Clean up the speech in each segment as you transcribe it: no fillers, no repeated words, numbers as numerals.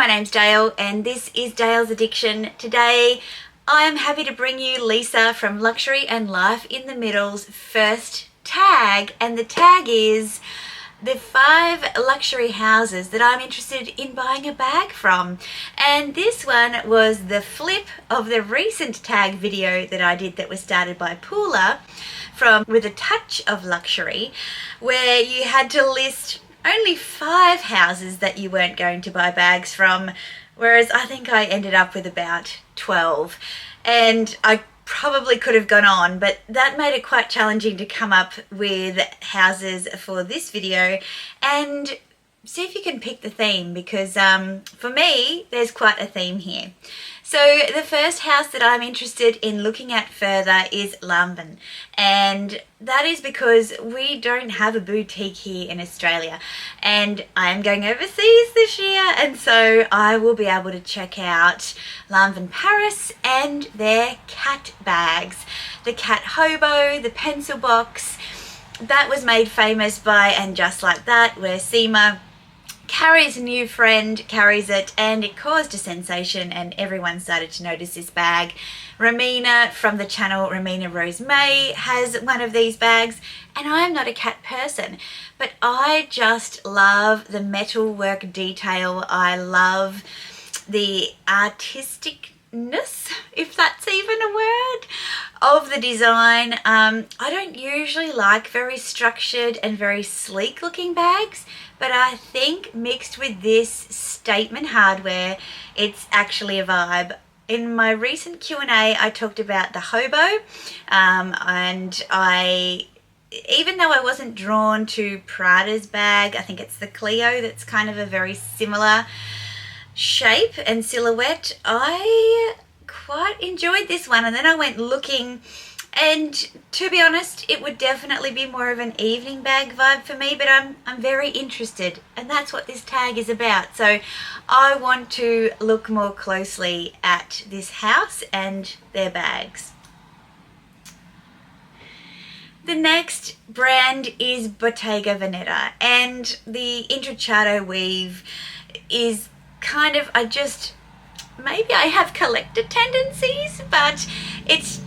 my name's Dale and this is Dale's Addiction. Today I am happy to bring you Lisa from Luxury and Life in the Middle's first tag, and the tag is the 5 luxury houses that I'm interested in buying a bag from. And this one was the flip of the recent tag video that I did that was started by Paula from With a Touch of Luxury, where you had to list only 5 houses that you weren't going to buy bags from, whereas I think I ended up with about 12. And I probably could have gone on, but that made it quite challenging to come up with houses for this video. And see if you can pick the theme, because for me there's quite a theme here. So the first house that I'm interested in looking at further is Lalique, and that is because we don't have a boutique here in Australia, and I am going overseas this year, and so I will be able to check out Lalique Paris and their cat bags. The cat hobo, the pencil box, that was made famous by And Just Like That, where Seema, Carrie's new friend, carries it, and it caused a sensation and everyone started to notice this bag. Ramina from the channel Ramina Rose May has one of these bags, and I am not a cat person, but I just love the metalwork detail. I love the artisticness, if that's even a word, of the design. I don't usually like very structured and very sleek looking bags, but I think mixed with this statement hardware, it's actually a vibe. In my recent Q&A, I talked about the hobo, and even though I wasn't drawn to Prada's bag, I think it's the Clio that's kind of a very similar shape and silhouette, I quite enjoyed this one. And then I went looking, and to be honest, it would definitely be more of an evening bag vibe for me, but I'm very interested, and that's what this tag is about. So I want to look more closely at this house and their bags. The next brand is Bottega Veneta, and the Intrecciato weave is kind of, maybe I have collector tendencies, but it's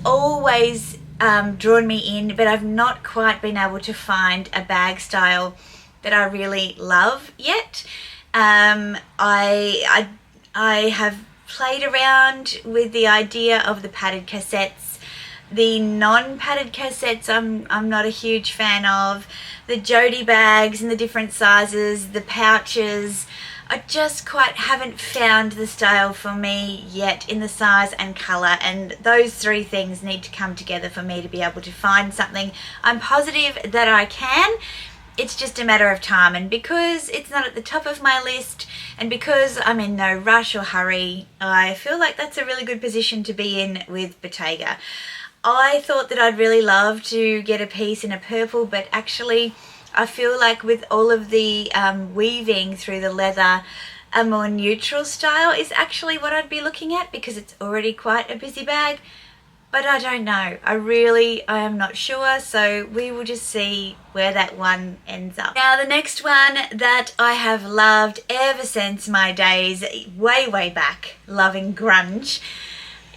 always drawn me in, but I've not quite been able to find a bag style that I really love yet. I have played around with the idea of the padded cassettes. The non-padded cassettes I'm not a huge fan of. The Jody bags in the different sizes, the pouches, I just quite haven't found the style for me yet in the size and colour, and those 3 things need to come together for me to be able to find something. I'm positive that I can, it's just a matter of time, and because it's not at the top of my list and because I'm in no rush or hurry, I feel like that's a really good position to be in with Bottega. I thought that I'd really love to get a piece in a purple, but actually I feel like with all of the weaving through the leather, a more neutral style is actually what I'd be looking at, because it's already quite a busy bag. But I don't know. I am not sure, so we will just see where that one ends up. Now, the next one that I have loved ever since my days way back loving grunge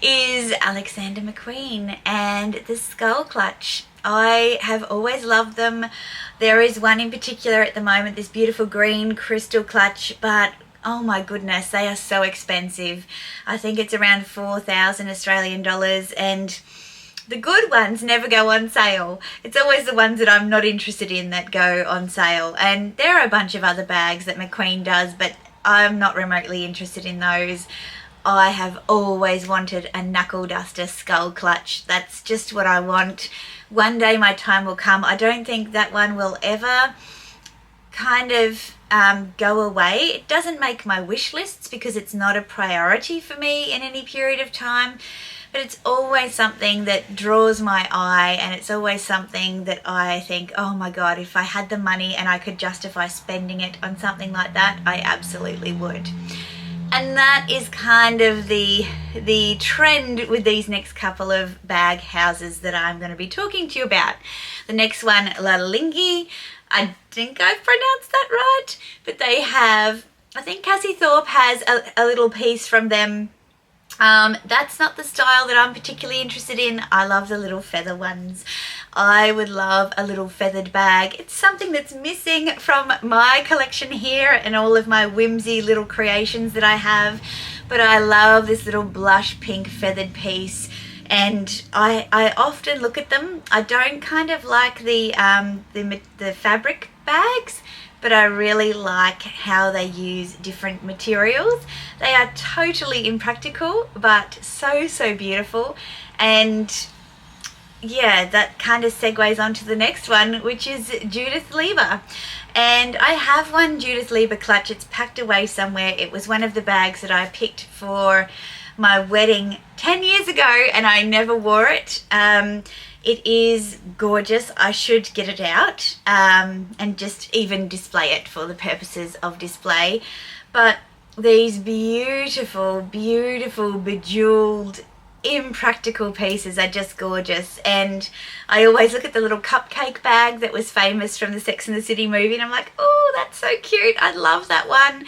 is Alexander McQueen and the skull clutch. I have always loved them. There is one in particular at the moment, this beautiful green crystal clutch, but oh my goodness, they are so expensive. I think it's around 4,000 Australian dollars, and the good ones never go on sale. It's always the ones that I'm not interested in that go on sale. And there are a bunch of other bags that McQueen does, but I'm not remotely interested in those. I have always wanted a knuckle duster skull clutch. That's just what I want. One day my time will come. I don't think that one will ever kind of go away. It doesn't make my wish lists because it's not a priority for me in any period of time, but it's always something that draws my eye, and it's always something that I think, oh my god, if I had the money and I could justify spending it on something like that, I absolutely would. And that is kind of the trend with these next couple of bag houses that I'm going to be talking to you about. The next one, Lalique. I think I've pronounced that right, but they have I think Cassie Thorpe has a little piece from them. That's not the style that I'm particularly interested in. I love the little feather ones. I would love a little feathered bag. It's something that's missing from my collection here and all of my whimsy little creations that I have. But I love this little blush pink feathered piece, and I often look at them. I don't kind of like the fabric bags, but I really like how they use different materials. They are totally impractical, but so beautiful. And yeah, that kind of segues on to the next one, which is Judith Leiber. And I have one Judith Leiber clutch. It's packed away somewhere. It was one of the bags that I picked for my wedding 10 years ago, and I never wore it. It is gorgeous. I should get it out and just even display it for the purposes of display. But these beautiful bejeweled impractical pieces are just gorgeous. And I always look at the little cupcake bag that was famous from the Sex and the City movie, and I'm like, oh, that's so cute. I love that one.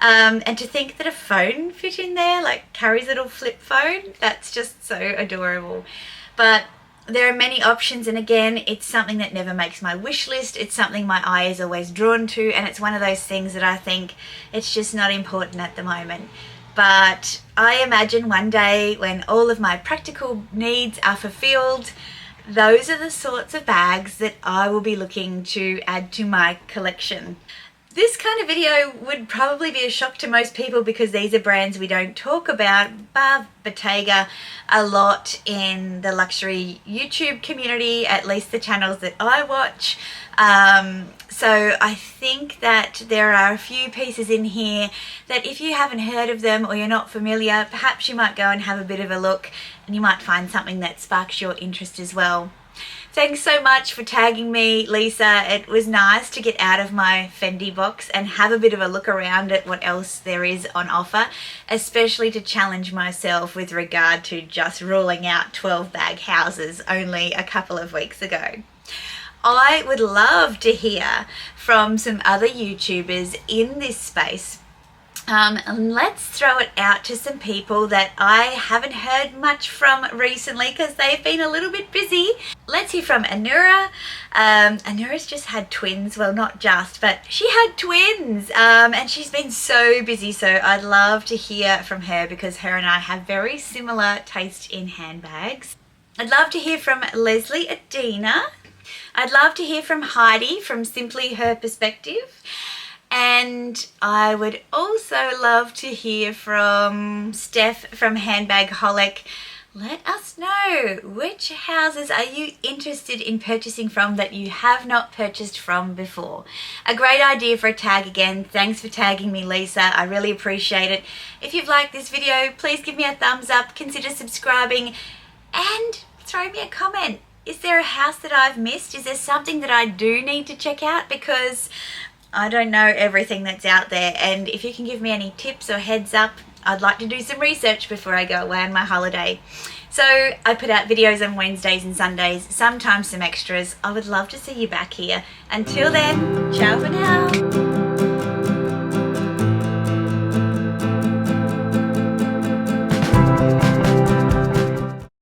And to think that a phone fit in there, like Carrie's little flip phone, that's just so adorable. But there are many options, and again, it's something that never makes my wish list. It's something my eye is always drawn to, and it's one of those things that I think it's just not important at the moment. But I imagine one day when all of my practical needs are fulfilled, those are the sorts of bags that I will be looking to add to my collection. This kind of video would probably be a shock to most people because these are brands we don't talk about, bar Bottega, a lot in the luxury YouTube community, at least the channels that I watch. So I think that there are a few pieces in here that if you haven't heard of them or you're not familiar, perhaps you might go and have a bit of a look and you might find something that sparks your interest as well. Thanks so much for tagging me, Lisa. It was nice to get out of my Fendi box and have a bit of a look around at what else there is on offer, especially to challenge myself with regard to just ruling out 12 bag houses only a couple of weeks ago. I would love to hear from some other YouTubers in this space. And let's throw it out to some people that I haven't heard much from recently because they've been a little bit busy. Let's hear from Anura. Anura's just had twins. Well, not just, but she had twins. And she's been so busy. So I'd love to hear from her because her and I have very similar taste in handbags. I'd love to hear from Leslie Adina. I'd love to hear from Heidi from Simply Her Perspective. And I would also love to hear from Steph from Handbagaholic. Let us know, which houses are you interested in purchasing from that you have not purchased from before? A great idea for a tag again. Thanks for tagging me, Lisa. I really appreciate it. If you've liked this video, please give me a thumbs up, consider subscribing, and throw me a comment. Is there a house that I've missed? Is there something that I do need to check out? Because I don't know everything that's out there, and if you can give me any tips or heads up, I'd like to do some research before I go away on my holiday. So I put out videos on Wednesdays and Sundays, sometimes some extras. I would love to see you back here. Until then, ciao for now.